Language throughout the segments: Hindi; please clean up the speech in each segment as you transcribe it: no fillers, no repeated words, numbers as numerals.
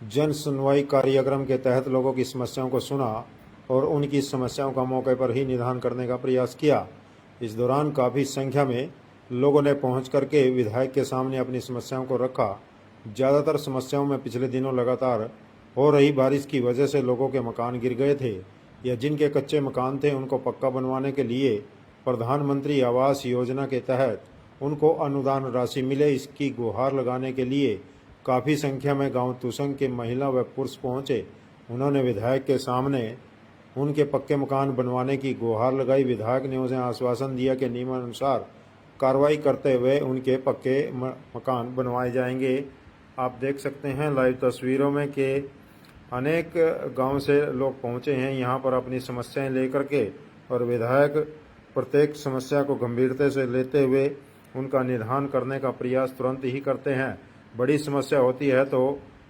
जन सुनवाई कार्यक्रम के तहत लोगों की समस्याओं को सुना और उनकी समस्याओं का मौके पर ही निदान करने का प्रयास किया। इस दौरान काफ़ी संख्या में लोगों ने पहुंच करके विधायक के सामने अपनी समस्याओं को रखा। ज़्यादातर समस्याओं में पिछले दिनों लगातार हो रही बारिश की वजह से लोगों के मकान गिर गए थे या जिनके कच्चे मकान थे उनको पक्का बनवाने के लिए प्रधानमंत्री आवास योजना के तहत उनको अनुदान राशि मिले, इसकी गुहार लगाने के लिए काफ़ी संख्या में गांव तुसंग के महिला व पुरुष पहुंचे। उन्होंने विधायक के सामने उनके पक्के मकान बनवाने की गुहार लगाई। विधायक ने उन्हें आश्वासन दिया कि नियमानुसार कार्रवाई करते हुए उनके पक्के मकान बनवाए जाएंगे। आप देख सकते हैं लाइव तस्वीरों में कि अनेक गांव से लोग पहुंचे हैं यहाँ पर अपनी समस्याएं लेकर के, और विधायक प्रत्येक समस्या को गंभीरता से लेते हुए उनका निदान करने का प्रयास तुरंत ही करते हैं। बड़ी समस्या होती है तो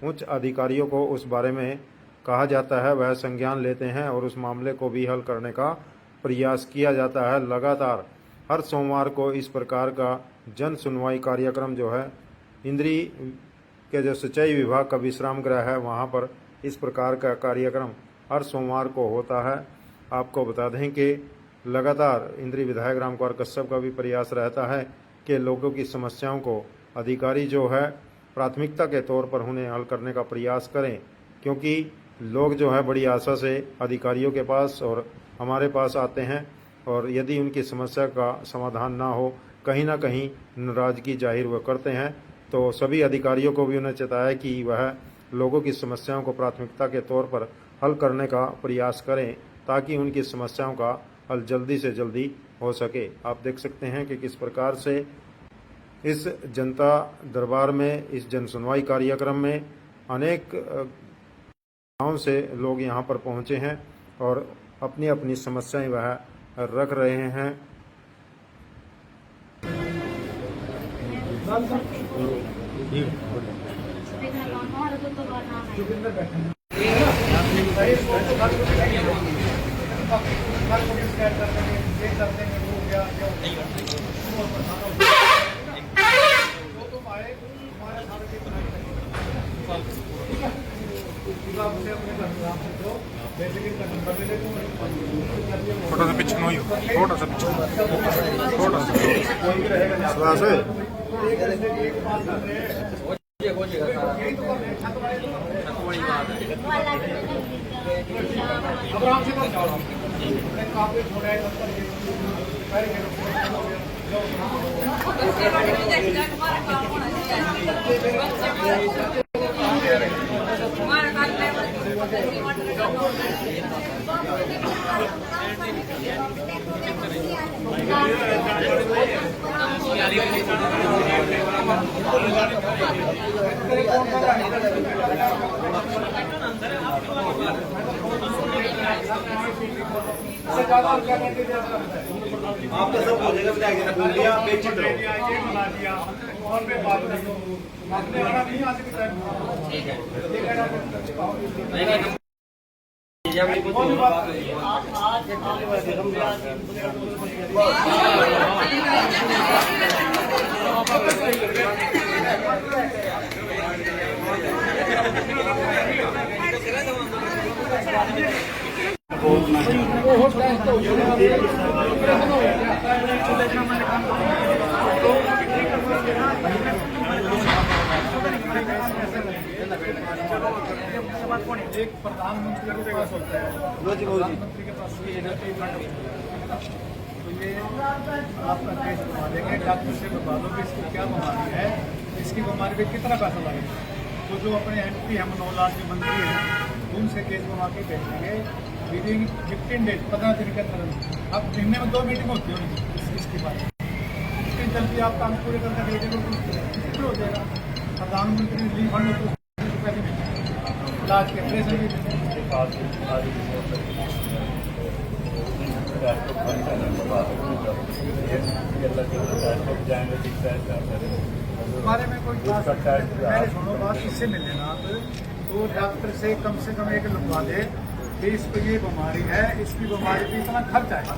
उच्च अधिकारियों को उस बारे में कहा जाता है, वह संज्ञान लेते हैं और उस मामले को भी हल करने का प्रयास किया जाता है। लगातार हर सोमवार को इस प्रकार का जन सुनवाई कार्यक्रम जो है इंद्री के जो सिंचाई विभाग का विश्राम गृह है वहाँ पर इस प्रकार का कार्यक्रम हर सोमवार को होता है। आपको बता दें कि लगातार इंद्री विधायक रामकुमार कश्यप का भी प्रयास रहता है कि लोगों की समस्याओं को अधिकारी जो है प्राथमिकता के तौर पर उन्हें हल करने का प्रयास करें, क्योंकि लोग जो है बड़ी आशा से अधिकारियों के पास और हमारे पास आते हैं और यदि उनकी समस्या का समाधान ना हो, कहीं ना कहीं नाराजगी जाहिर वह करते हैं। तो सभी अधिकारियों को भी उन्हें चेताया कि वह लोगों की समस्याओं को प्राथमिकता के तौर पर हल करने का प्रयास करें ताकि उनकी समस्याओं का हल जल्दी से जल्दी हो सके। आप देख सकते हैं कि किस प्रकार से इस जनता दरबार में, इस जन सुनवाई कार्यक्रम में अनेक गांव से लोग यहां पर पहुंचे हैं और अपनी अपनी समस्याएं वह रख रहे हैं। थोड़ा सा पीछे नहीं हो, थोड़ा सा पीछे, थोड़ा सा आपका सब हो जाएगा, विधायक बोल दिया, बेचित रहो और मैं बात नहीं आ सकता। ठीक है, एक प्रधानमंत्री के पास होता है, प्रधानमंत्री के पास तो ये आपका केस बनवा देंगे, डॉक्टर से बता दो कि इसकी क्या बीमारी है, इसकी बीमारी पे कितना पैसा लगेगा। तो जो अपने MP हम 9 लाख के मंत्री हैं उनसे केस बनवा के भेजेंगे विदिन 15 डेज, 15 दिन के अंदर। अब महीने में 2 मीटिंग होती है उनकी इसके बाद। इतनी जल्दी आप काम पूरे करके भेजेंगे तो हो जाएगा। प्रधानमंत्री रिलीफ फंड तो पैसे नहीं, इलाज के ऑपरेशन भी हमारे में कोई मैंने सुनो बात, इससे मिल लेना आप तो डॉक्टर से कम एक लिखवा दे कि इसको ये बीमारी है, इसकी बीमारी पे इतना खर्च आएगा,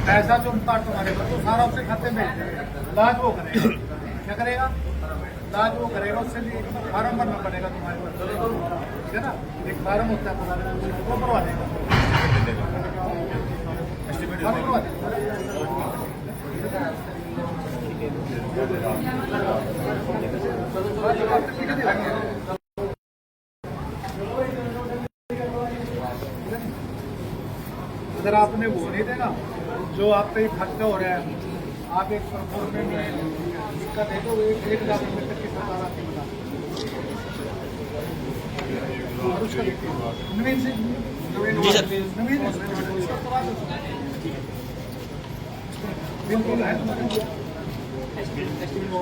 पैसा जो तुम्हारे पास तो सारा उससे खाते में भेज देगा, इलाज वो करेगा। क्या करेगा? इलाज वो करेगा, उससे भी फार्म भरना पड़ेगा तुम्हारे पास, ठीक है ना। एक फार्म होता है प्रधानमंत्री, वो भरवा देगा, फार्म भरवा देगा। अगर आपने वो नहीं देना, जो आप पे खर्चा हो रहा है, आप एक परफॉर्मेंस में दिक्कत है तो 1,00,000 रुपये तक की सरकार आपकी बता और उसका नवीन से नवीन उसका करवा दो। बिल्कुल है तुम्हारे बिल है तुम्हारे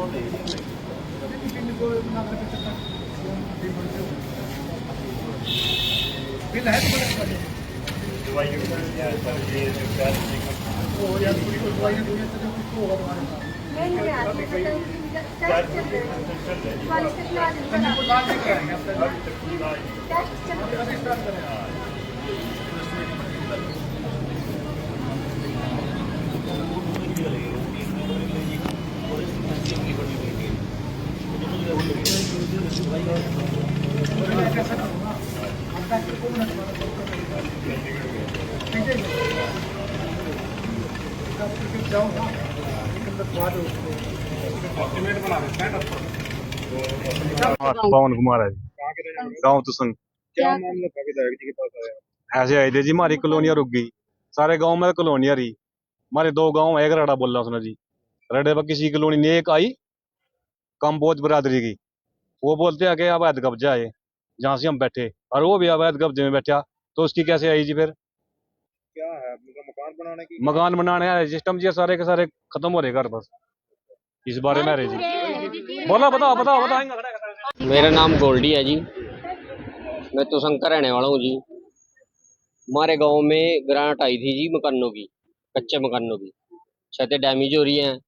पवन कुमार है जी, कहाँ के रहने वाले? गाँव तुसंग। क्या मामला था विधायक जी के पास आया? ऐसे आए थे जी, हमारी कॉलोनियाँ रुक गई, सारे गांव में कॉलोनियाँ रही, हमारे 2 गांव एक रड़ा बोल रहा उसने जी, रड़े पर किसी कॉलोनी ने एक आई कम्बोज बरादरी की, वो बोलते हैं कि अवैध कब्जा है जहाँ से हम बैठे, और वो भी अवैध कब्जे में बैठा, तो उसकी कैसे आई जी? फिर क्या है मतलब मकान बनाने की? मकान बनाने आए सिस्टम जी, सारे के सारे खत्म हो रहे घर बस, इस बारे में रहे जी। बोलो, बताओ बताओ बताओ। मेरा नाम गोल्डी है जी, मैं तो शंकर रहने वाला हूँ जी। हमारे गांव में ग्रांट आई थी जी मकानों की, कच्चे मकानों की, छतें डैमेज हो रही हैं,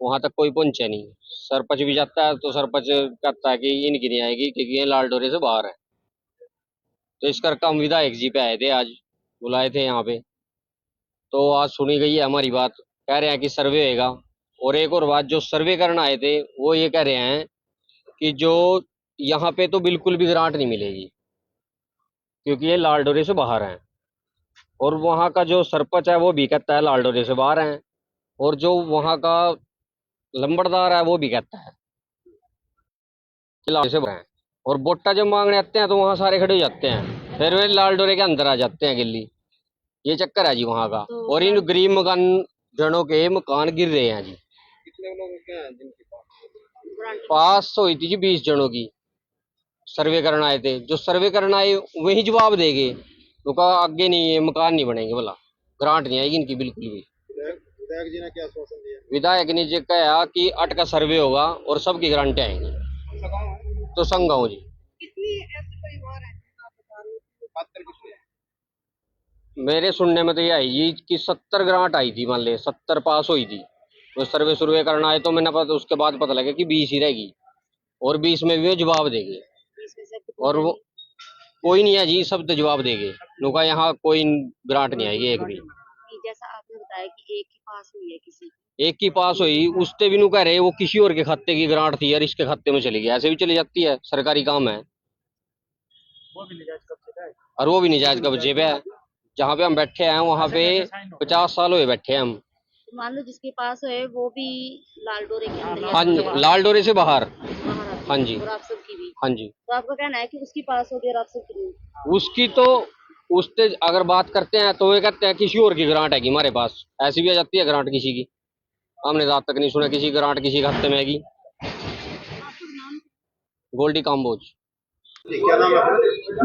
वहां तक कोई पहुंचा नहीं। सरपंच भी जाता है तो सरपंच कहता है कि इनकी नहीं आएगी क्योंकि ये लाल डोरे से बाहर है। तो इस करके हम विधायक जी पे आए थे, आज बुलाए थे यहाँ पे, तो आज सुनी गई है हमारी बात, कह रहे हैं कि सर्वे होगा। और एक और बात, जो सर्वे करने आए थे वो ये कह रहे हैं कि जो यहाँ पे तो बिल्कुल भी ग्रांट नहीं मिलेगी क्योंकि ये लाल डोरे से बाहर हैं। और वहाँ का जो सरपंच है वो भी कहता है लाल डोरे से बाहर हैं, और जो वहाँ का लंबड़दार है वो भी कहता है कि लाल डोरे से बाहर हैं। और वोटा जब मांगने आते हैं तो वहाँ सारे खड़े हो जाते हैं, फिर वे लाल डोरे के अंदर आ जाते हैं गिल्ली। ये चक्कर है जी वहाँ का। और इन गरीब मकान जनों के मकान गिर रहे हैं जी। कितने लोगों के हैं जिनके पास हुई थी जी 20 जनों की, सर्वे करना आए थे। जो सर्वे करना आए वही जवाब देंगे, तो कहा आगे नहीं, ये मकान नहीं बनेंगे, बोला ग्रांट नहीं आएगी इनकी बिल्कुल भी। विधायक जी ने क्या आश्वासन दिया? विधायक ने जो कहा कि 8 का सर्वे होगा और सबकी गारंटी आएंगी। तो संगांव जी। कितनी ऐसे परिवार हैं आप बता रहे हो? बात कर किसने? मेरे सुनने में तो ये आई जी कि 70 ग्रांट आई थी, मान ले 70 पास हुई थी। तो सर्वे करना आए तो मैंने पता, उसके बाद पता लगा कि 20 ही रहेगी, और 20 में भी वो जवाब देंगे। इसमें से और वो कोई नहीं है जी, सब तो जवाब देंगे। उनका यहाँ कोई ग्रांट नहीं आएगी एक भी। कि जैसा आपने बताया कि एक ही पास हुई है किसी की, एक की पास हुई, उससे भी नु कह रहे वो किसी और के खाते की ग्रांट थी और इसके खाते में चली गई। ऐसे भी चली जाती है, सरकारी काम है। और वो भी निजायज कब्जे पे है। जहाँ पे हम बैठे हैं वहाँ पे 50 साल हुए बैठे हैं हम। तो मान लो जिसके पास है वो भी लाल डोरे के अंदर हाँ जी, लाल डोरे से बाहर। बाहर आती हाँ है, जी। और आप सबकी भी। हाँ जी। तो आपका कहना है कि उसकी पास होगी और आप सबकी नहीं? उसकी तो उससे अगर बात करते हैं तो वे कहते हैं किसी और की ग्रांट हैगी हमारे पास। ऐसी भी आ जाती है ग्रांट किसी की, हमने रात तक नहीं सुना किसी ग्रांट किसी के खाते में आएगी। गोल्डी काम्बोज। क्या नाम है?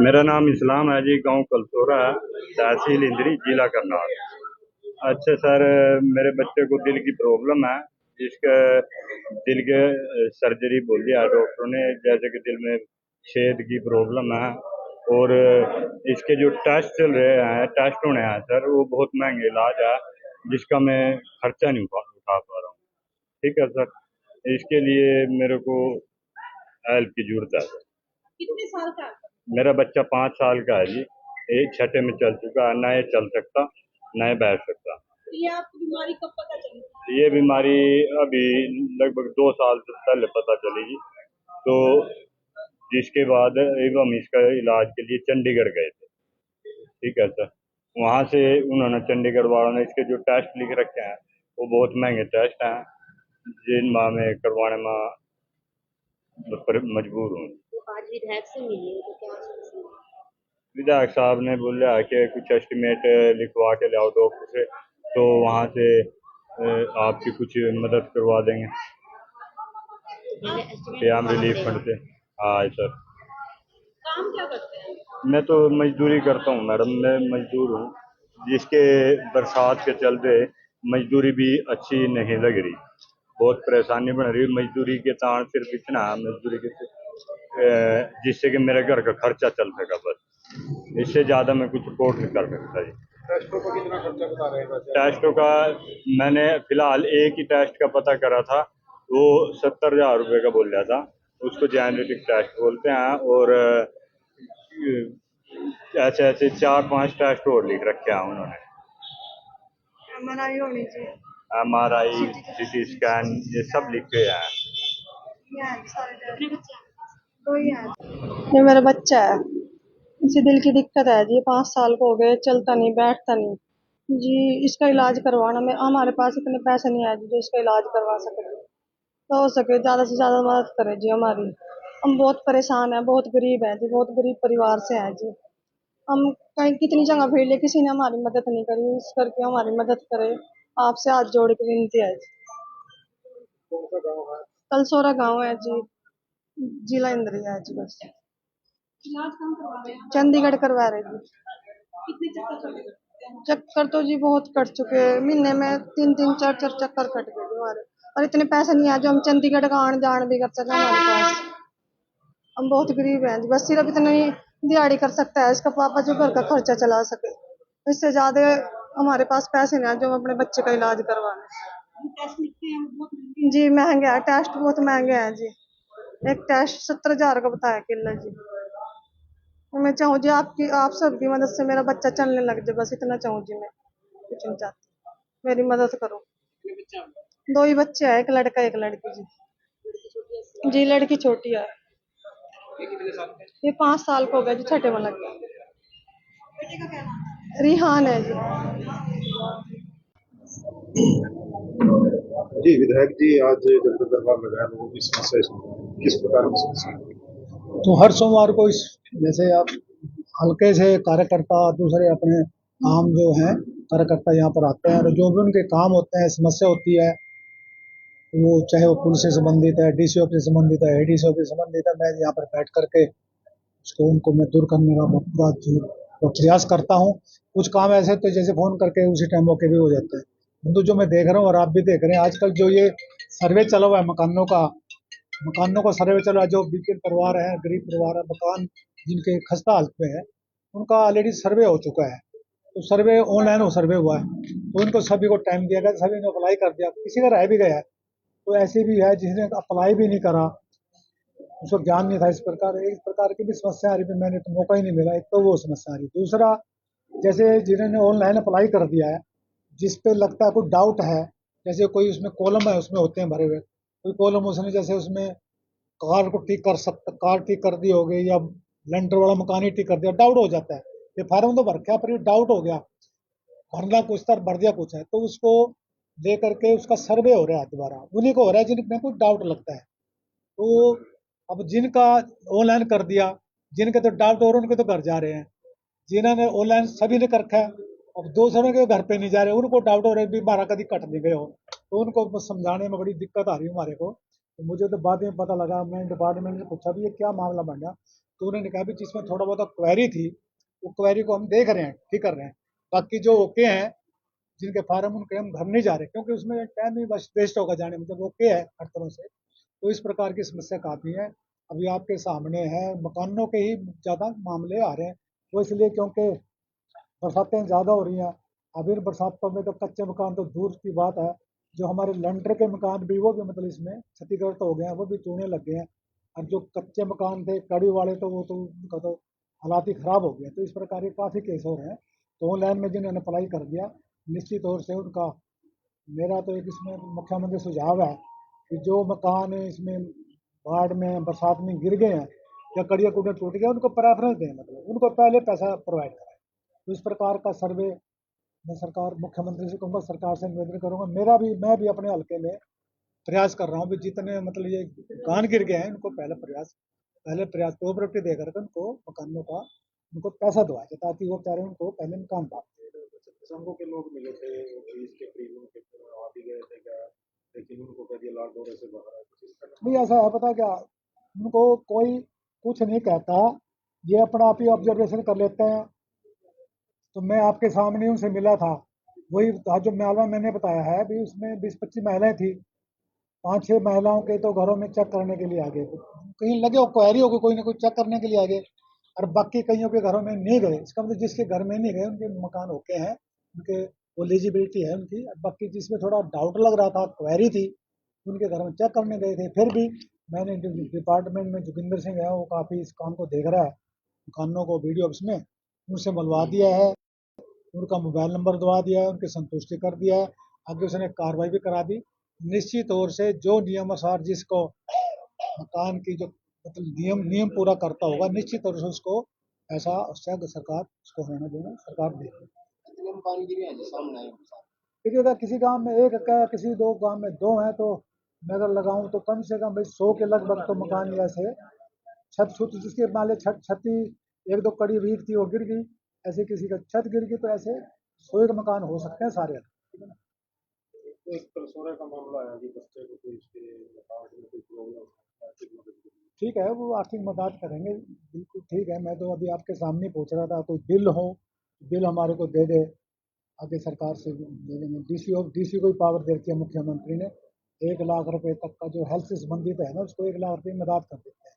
मेरा नाम इस्लाम है जी, गांव कलसोरा है, तहसील इंद्री, जिला करनाल। अच्छा सर, मेरे बच्चे को दिल की प्रॉब्लम है, जिसका दिल के सर्जरी बोल दिया डॉक्टरों ने, जैसे कि दिल में छेद की प्रॉब्लम है। और इसके जो टेस्ट चल रहे हैं, टेस्ट होने हैं सर, वो बहुत महंगे इलाज है, जिसका मैं खर्चा नहीं उठा पा रहा हूँ। ठीक है सर, इसके लिए मेरे को हेल्प की जरूरत है। कितने साल का? मेरा बच्चा 5 साल का है जी, एक छठे में चल चुका है, ना ये चल सकता ना ये बैठ सकता। ये आपको बीमारी कब पता चली? ये बीमारी अभी लगभग 2 साल से पहले पता चली जी। तो जिसके बाद एवं इसका इलाज के लिए चंडीगढ़ गए थे। ठीक है सर। वहाँ से उन्होंने चंडीगढ़ वालों ने इसके जो टेस्ट लिख रखे हैं वो बहुत महंगे टेस्ट हैं, जिन माह में करवाने में मजबूर हूँ। तो आज विधायक से मिली है तो क्या आश्वासन है? विधायक साहब ने बोला कि कुछ एस्टिमेट लिखवा के लाओ डॉक्टर से, तो वहाँ से आपकी कुछ मदद करवा देंगे तो पहले एस्टिमेट पीएम बनवाना रिलीफ पड़ेगा। फंड से। हाँ सर। काम क्या करते हैं? मैं तो मजदूरी करता हूँ मैडम, मैं मजदूर हूँ, जिसके बरसात के चलते मजदूरी भी अच्छी नहीं लग रही, बहुत परेशानी बन रही है। मजदूरी के तान सिर्फ इतना है, मजदूरी के जिससे कि मेरे घर का खर्चा चल सका, बस इससे ज़्यादा मैं कुछ अफोर्ड नहीं कर सकता जी। टेस्टों का कितना खर्चा बता रहे हैं वैसे? टेस्टों का मैंने फिलहाल एक ही टेस्ट का पता करा था, वो 70,000 रुपये का बोल रहा था। उसको जेनेटिक टेस्ट बोलते हैं, और ऐसे ऐसे 4-5 टेस्ट और लिख रखे हैं उन्होंने। एमआरआई होनी चाहिए। MRI, CT स्कैन, ये सब लिखे हैं। ये हैं सारे टेस्ट। कितने बच्चे हैं? दो ही हैं। ये मेरा बच्चा है, इसे दिल की दिक्कत है जी, 5 साल को हो गए, चलता नहीं बैठता नहीं जी। इसका इलाज करवाना में हमारे पास इतने पैसे नहीं है जी जो इसका इलाज करवा सके। तो हो सके ज़्यादा से ज़्यादा मदद करें जी हमारी। हम बहुत परेशान हैं, बहुत गरीब हैं जी, बहुत गरीब परिवार से हैं जी। हम कहीं कितनी जगह फिर लिए, किसी ने हमारी मदद नहीं करी, इस करके हमारी मदद करे, आपसे हाथ जोड़ के विनती है जी। कौन सा गाँव है? कलसोरा गाँव है जी, जिला इंद्रिया है जी। बस इलाज कहाँ करवा रहे हैं? चंडीगढ़ करवा रहे जी। कितने चक्कर चले गए? चक्कर तो जी बहुत कट चुके हैं, महीने में 3-3 4-4 चक्कर कट गए जी हमारे, और इतने पैसे नहीं है जो हम चंडीगढ़ का आन जान भी कर सके हमारे पास। हम बहुत गरीब हैं जी, बस सिर्फ इतना ही दिहाड़ी कर सकता है इसका पापा जो घर का खर्चा चला सके, इससे ज्यादा हमारे पास पैसे नहीं है जो हम अपने बच्चे का इलाज करवा लें। टेस्ट लिखते हैं वो बहुत महंगे जी महंगे है, टेस्ट बहुत महंगे हैं जी। एक टेस्ट 70,000 का बताया किलो जी। मैं चाहूँ जी आपकी, आप सबकी मदद से मेरा बच्चा चलने लग जाए, बस इतना चाहूँ जी मैं, कुछ नहीं चाहती, मेरी मदद करो। हैं। बच्चा है? दो ही बच्चे हैं, एक लड़का एक लड़की जी। लड़की छोटी है? जी लड़की छोटी है, ये कितने साल का है? ये 5 साल को हो गया जी, छठे में लग गया। बेटे का क्या नाम है? रिहान है जी। जी विधायक जी, आज जनता दरबार लगाया, लोगों की समस्या सुनी, किस प्रकार की समस्या? तो हर सोमवार को इस जैसे आप हल्के से कार्यकर्ता दूसरे अपने आम जो हैं कार्यकर्ता यहाँ पर आते हैं, और जो भी उनके काम होते हैं, समस्या होती है, वो चाहे वो पुल से संबंधित है, डीसी ऑफिस से संबंधित है, एडीसी ऑफिस से संबंधित है, मैं यहाँ पर बैठ करके उसको उनको मैं दूर करने का वो प्रयास करता हूँ। कुछ काम ऐसे तो जैसे फोन करके उसी टाइम मौके भी हो जाते हैं, परंतु जो मैं देख रहा हूँ और आप भी देख रहे हैं आजकल जो ये सर्वे चला हुआ है मकानों का सर्वे चल रहा है, जो बीपीएल परिवार है, गरीब परिवार है, मकान जिनके खस्ता हालत में है, उनका ऑलरेडी सर्वे हो चुका है। तो सर्वे ऑनलाइन सर्वे हुआ है, तो उनको सभी को टाइम दिया गया, सभी ने अप्लाई कर दिया, किसी का रह भी गया है, तो ऐसे भी है जिसने अप्लाई भी नहीं करा, उसको ज्ञान नहीं था। इस प्रकार की भी समस्या आ रही, मैंने तो मौका ही नहीं मिला, एक तो वो समस्या आ रही। दूसरा, जैसे जिन्होंने ऑनलाइन अप्लाई कर दिया है, जिस पे लगता है कोई डाउट है, जैसे कोई उसमें कॉलम है, उसमें होते हैं भरे हुए, कोई कॉलम उसने जैसे उसमें कार को ठीक कर सकता, कार ठीक कर दी होगी, या लेंटर वाला मकान ही ठीक कर दिया, डाउट हो जाता है। ये फार्म तो भर गया पर ये डाउट हो गया, भरना कुछ था भर दिया कुछ है, तो उसको दे करके उसका सर्वे हो रहा है दोबारा, उन्हीं को हो रहा है जिनमें कुछ डाउट लगता है। तो अब जिनका ऑनलाइन कर दिया, जिनके तो डाउट और उनके तो घर जा रहे हैं, जिन्होंने ऑनलाइन सभी ने कर रखा है, अब दूसरों के घर पे नहीं जा रहे, उनको डाउट हो रहे भी हमारा कभी कट नहीं गए हो, तो उनको बस समझाने में बड़ी दिक्कत आ रही है हमारे को। तो मुझे तो बाद में पता लगा, मैं डिपार्टमेंट से पूछा भी ये क्या मामला बन गया, तो उन्होंने कहा भी जिसमें थोड़ा बहुत क्वेरी थी, वो क्वेरी को हम देख रहे हैं, ठीक कर रहे हैं, बाकी जो ओके हैं जिनके फार्म उनके हम घर नहीं जा रहे, क्योंकि उसमें टाइम ही बस वेस्ट होगा जाने में, जब ओके है हर तरह से। तो इस प्रकार की समस्या काफ़ी है। अभी आपके सामने है, मकानों के ही ज़्यादा मामले आ रहे हैं, वो इसलिए क्योंकि बरसातें ज़्यादा हो रही हैं। अब इन बरसातों में तो कच्चे मकान तो दूर की बात है, जो हमारे लैंटर के मकान भी, वो भी मतलब इसमें क्षतिग्रस्त हो गए हैं, वो भी चूने लग गए हैं, और जो कच्चे मकान थे कड़ी वाले, तो वो तो उनका तो हालात ही ख़राब हो गए। तो इस प्रकार के काफ़ी केस हो रहे हैं। तो ऑनलाइन में जिन्होंने अप्लाई कर दिया, निश्चित तौर से उनका मेरा तो एक इसमें मुख्यमंत्री सुझाव है कि जो मकान इसमें बाढ़ में बरसात में गिर गए हैं या कड़िया कुड़िया टूट गया उनको प्रेफरेंस दें, मतलब उनको पहले पैसा प्रोवाइड कराएं। तो इस प्रकार का सर्वे मैं सरकार मुख्यमंत्री से कहूँगा, सरकार से निवेदन करूँगा। मैं भी अपने हल्के में प्रयास कर रहा हूँ कि जितने मतलब ये मकान गिर गए हैं उनको पहले प्रयास कोऑपरेटिव दे करके उनको मकानों का उनको पैसा दवाया जाए ताकि वो बेचारे उनको पहले मकान प्राप्त। संघों के लोग मिले थे, वो 20 के करीब उनके आ भी गए थे क्या, लेकिन उनको कह दिया लाल डोरे से बाहर है, कुछ इस तरह नहीं ऐसा है, पता क्या, उनको कोई कुछ नहीं कहता, ये अपना आप ही ऑब्जर्वेशन कर लेते हैं। तो मैं आपके सामने उनसे मिला था, वही आज जो मालवा मैंने बताया है भी, उसमें 20-25 महिलाएं थी। 5-6 महिलाओं के तो घरों में चेक करने के लिए आ गए, कहीं लगे हो क्वेरी हो कोई ना कोई चेक करने के लिए आ गए, और बाकी कईयों के घरों में नहीं गए। इसका मतलब जिसके घर में नहीं गए उनके मकान ओके हैं, उनके एलिजिबिलिटी है उनकी। बाकी जिसमें थोड़ा डाउट लग रहा था, क्वेरी थी, उनके घर में चेक करने गए थे। फिर भी मैंने डिपार्टमेंट में जोगिंदर सिंह है, वो काफ़ी इस काम को देख रहा है, मकानों को वीडियो ऑफिस में उनसे मिलवा दिया है, उनका मोबाइल नंबर दवा दिया है, उनकी संतुष्टि कर दिया है, आगे उसने कार्रवाई भी करा दी। निश्चित तौर से जो नियमानुसार जिसको मकान की जो मतलब नियम पूरा करता होगा, निश्चित तौर से उसको ऐसा उससे सरकार उसको होना देना सरकार देगी। देखिए अगर किसी गांव में एक का, किसी दो गांव में दो हैं, तो मैं अगर लगाऊं तो कम से कम भाई 100 के लगभग तो मकान ऐसे छत छुत जिसके माले छत छती एक दो कड़ी वीक थी वो गिर गई, ऐसे किसी का छत गिर गई, तो ऐसे 100 एक मकान हो सकते हैं सारे। तो एक परसों का मामला है कि बच्चे को कोई इसके हार्ट में कोई प्रॉब्लम है, आर्थिक मदद के लिए। ठीक है, वो आर्थिक मदद करेंगे, बिल्कुल ठीक है। मैं तो अभी आपके सामने पूछ रहा था, कोई बिल हो, बिल हमारे को दे दे, आगे सरकार से दे देंगे। डीसी को ही पावर दे रखी है मुख्यमंत्री ने, 1 लाख रुपए तक का जो हेल्थ से संबंधित है ना, उसको 1 लाख रुपए मदद कर देते हैं।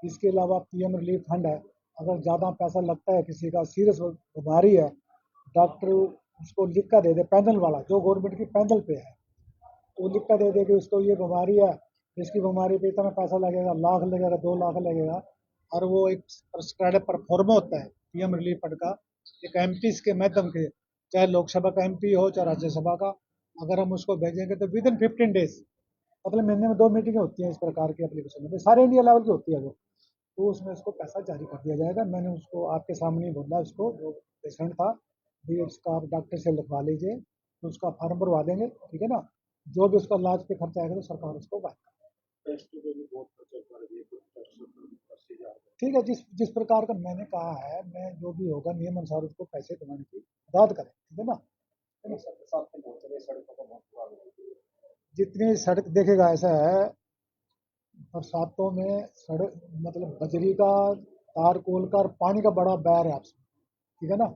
इसके अलावा पीएम रिलीफ फंड है, अगर ज़्यादा पैसा लगता है, किसी का सीरियस बीमारी है, डॉक्टर उसको लिख कर दे दे, पैनल वाला जो गवर्नमेंट की पैनल पे है, तो लिख कर दे दे कि उसको ये बीमारी है, इसकी बीमारी पे इतना पैसा लगेगा, लाख लगेगा, 2 लाख लगेगा। और वो एक प्रिस्क्राइब परफॉर्मा होता है पीएम रिलीफ फंड का, एक एमपी के माध्यम के, चाहे लोकसभा का एमपी हो चाहे राज्यसभा का, अगर हम उसको भेजेंगे तो विद इन 15 डेज, मतलब महीने में 2 मीटिंगें होती हैं इस प्रकार की एप्लीकेशन में, सारे इंडिया लेवल की होती है वो, तो उसमें उसको पैसा जारी कर दिया जाएगा। मैंने उसको आपके सामने ही बोला, उसको जो पेशेंट था भी इसका आप डॉक्टर से लिखवा लीजिए, तो उसका फॉर्म भरवा देंगे, ठीक है ना। जो भी उसका इलाज पे खर्चा आएगा तो सरकार उसको वापस, टेस्ट पे भी बहुत खर्चा कर दिए, कुछ 80,000। ठीक है। जिस जिस प्रकार का मैंने कहा है, मैं जो भी होगा नियम अनुसार उसको पैसे दिलाने की मदद करें, ठीक है ना। जितनी सड़क देखेगा, ऐसा है बरसातों में सड़क मतलब बजरी का तार कोल का और पानी का बड़ा बैर है आपस में, ठीक है ना।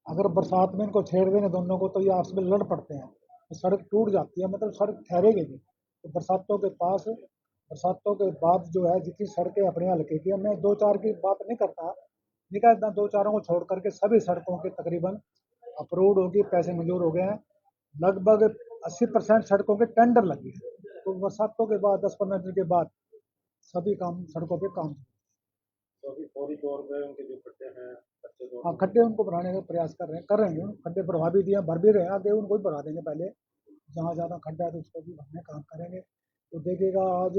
अगर बरसात में इनको छेड़ देंगे दोनों को, तो ये आपस में लड़ पड़ते हैं, तो सड़क टूट जाती है, मतलब सड़क ठहरेगी नहीं। तो बरसातों के बाद जो है जितनी सड़कें अपने हल्के की, मैं 2-4 की बात नहीं करता, निकाल 2-4 को छोड़ करके सभी सड़कों के तकरीबन अप्रूव्ड होगी, पैसे मंजूर हो गए हैं। लगभग 80% सड़कों के टेंडर लगे हैं, तो बरसातों के बाद 10-15 दिन के बाद सभी काम सड़कों पे काम। तो अभी फौरी तौर पे उनके जो खड्डे हैं, कच्चे तौर हाँ, खड्डे उनको भराने का प्रयास कर रहे हैं, खड्डे भरवा भी दिए, भर भी रहे हैं, आगे उनको भी भरा देंगे। पहले जहाँ ज़्यादा खड्डा है तो उसको भी भरने काम करेंगे। तो देखिएगा आज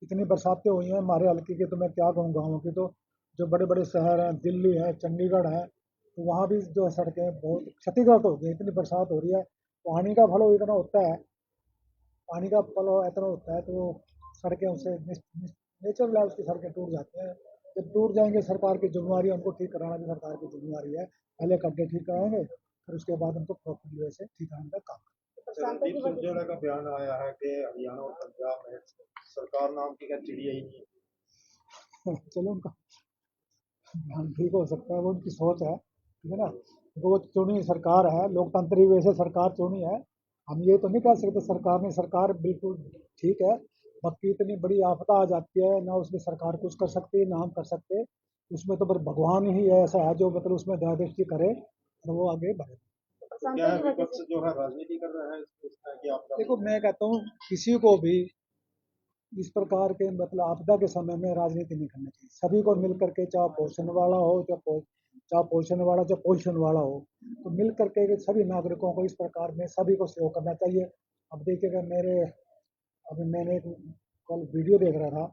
इतनी बरसातें हुई हैं हमारे हल्के की, तो मैं क्या कहूँ गाँवों की, तो जो बड़े बड़े शहर हैं, दिल्ली है, चंडीगढ़ है, तो वहाँ भी जो सड़कें बहुत क्षतिग्रस्त हो गई, इतनी बरसात हो रही है, पानी का फ्लो इतना होता है, पानी का फ्लो इतना होता है, तो सड़कें उससे नेचुरल लेवल की सड़कें टूट जाती हैं। जब टूट जाएंगे, सरकार की जिम्मेवारी है, उनको ठीक कराना भी सरकार की जिम्मेवारी है। पहले खड्डे ठीक कराएंगे, फिर उसके बाद उनको प्रॉपर वे से ठीक कराने का काम रणदीप सुरजेवाला का बयान आया है कि हरियाणा और पंजाब में सरकार नाम की क्या चिड़िया ही नहीं है। करें। चलो उनका ध्यान ठीक हो सकता है, वो उनकी सोच है, ठीक है ना। वो चुनी सरकार है, लोकतांत्रिक वे से सरकार चुनी है, हम ये तो नहीं कह सकते सरकार ने, सरकार बिल्कुल ठीक है। बाकी इतनी बड़ी आपदा आ जाती है ना, उसमें सरकार कुछ कर सकती है ना हम कर सकते, उसमें तो बस भगवान ही ऐसा है जो मतलब उसमें दया दृष्टि करे और वो आगे बढ़े। तो क्या है, विपक्ष जो है राजनीति कर रहा है इस तरह की आपदा। देखो मैं कहता हूँ किसी को भी इस प्रकार के मतलब आपदा के समय में राजनीति नहीं करनी चाहिए, सभी को मिल करके, चाहे पोषण वाला हो चाहे चाहे पोषण वाला चाहे पोषण वाला हो, तो मिल करके सभी नागरिकों को इस प्रकार में सभी को सहयोग करना चाहिए। अब देखिएगा अभी मैंने एक कल वीडियो देख रहा था,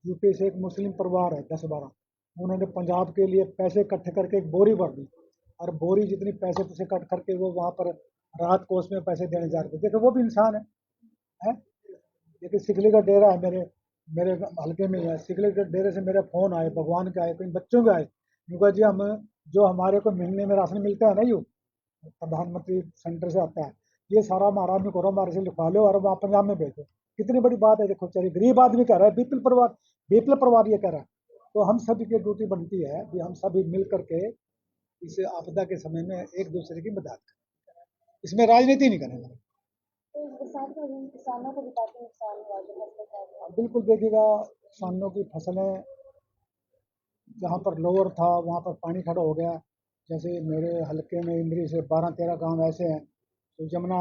यूपी से एक मुस्लिम परिवार है 10-12, उन्होंने पंजाब के लिए पैसे इकट्ठे करके एक बोरी भर दी, और बोरी जितनी पैसे पैसे कट करके वो वहाँ पर राहत कोष में पैसे देने जा रहे थे। देखो वो भी इंसान है? देखिए सिखली का डेरा है, मेरे मेरे हल्के में ही है। सिखली के डेरे से मेरे फ़ोन आए, भगवान के आए, कहीं बच्चों के आए। उनका जी हम जो हमारे को महीने में राशन मिलता है ना, यूँ प्रधानमंत्री सेंटर से आता है, ये सारा महाराज में करो, हमारे से लिखवा लो और वहाँ पंजाब में भेजो। कितनी बड़ी बात है, देखो चलिए गरीब आदमी कह रहा है, बीपीएल परिवार ये कह रहा है। तो हम सभी की ड्यूटी बनती है कि हम सभी मिल करके इस आपदा के समय में एक दूसरे की मदद करें, इसमें राजनीति नहीं करेंगे। तो इस बरसात के वजह से किसानों को भी काफी नुकसान हुआ है, जो फसलें खराब हुई हैं। बिल्कुल देखिएगा, किसानों की फसलें जहाँ पर लोअर था वहाँ पर पानी खड़ा हो गया। जैसे मेरे हलके में इंद्री से 12-13 गांव ऐसे हैं तो जमुना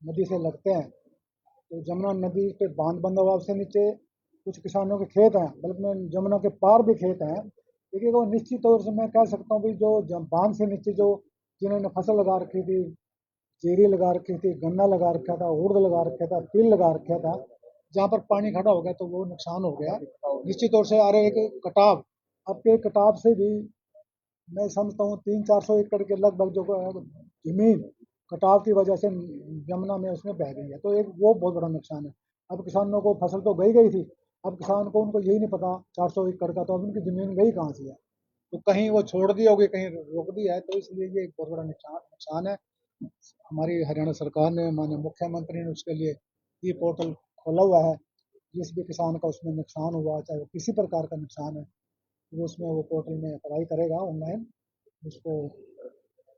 नदी से लगते हैं, तो जमुना नदी पे बांध बंधा हुआ, उससे नीचे कुछ किसानों के खेत हैं, बल्कि जमुना के पार भी खेत हैं। देखिए वो निश्चित तौर से मैं कह सकता हूँ भी जो बांध से नीचे जो जिन्होंने फसल लगा रखी थी, जीरी लगा रखी थी, गन्ना लगा रखा था, उड़द लगा रखा था, तिल लगा रखा था, जहाँ पर पानी खड़ा हो गया तो वो नुकसान हो गया निश्चित तौर से। अरे एक कटाव, अब के कटाव से भी मैं समझता हूँ 300-400 एकड़ के लगभग जो जमीन कटाव की वजह से यमुना में उसमें बह गई है, तो एक वो बहुत बड़ा नुकसान है। अब किसानों को फसल तो गई थी, अब किसान को उनको यही नहीं पता 400 एकड़ का, तो अब उनकी ज़मीन गई कहाँ से है, तो कहीं वो छोड़ दी होगी, कहीं रोक दी है, तो इसलिए ये एक बहुत बड़ा नुकसान है। हमारी हरियाणा सरकार ने, माननीय मुख्यमंत्री ने उसके लिए ई पोर्टल खोला हुआ है। जिस भी किसान का उसमें नुकसान हुआ, चाहे वो किसी प्रकार का नुकसान है, वो उसमें वो पोर्टल में अप्लाई करेगा ऑनलाइन। उसको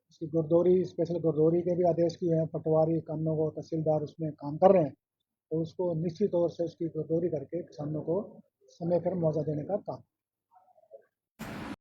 उसकी गुरदौरी, स्पेशल गुरदौरी के भी आदेश किए हैं, पटवारी कानूनों को तहसीलदार उसमें काम कर रहे हैं, तो उसको निश्चित तौर से उसकी गुरदौरी करके किसानों को समय पर मुआवजा देने का काम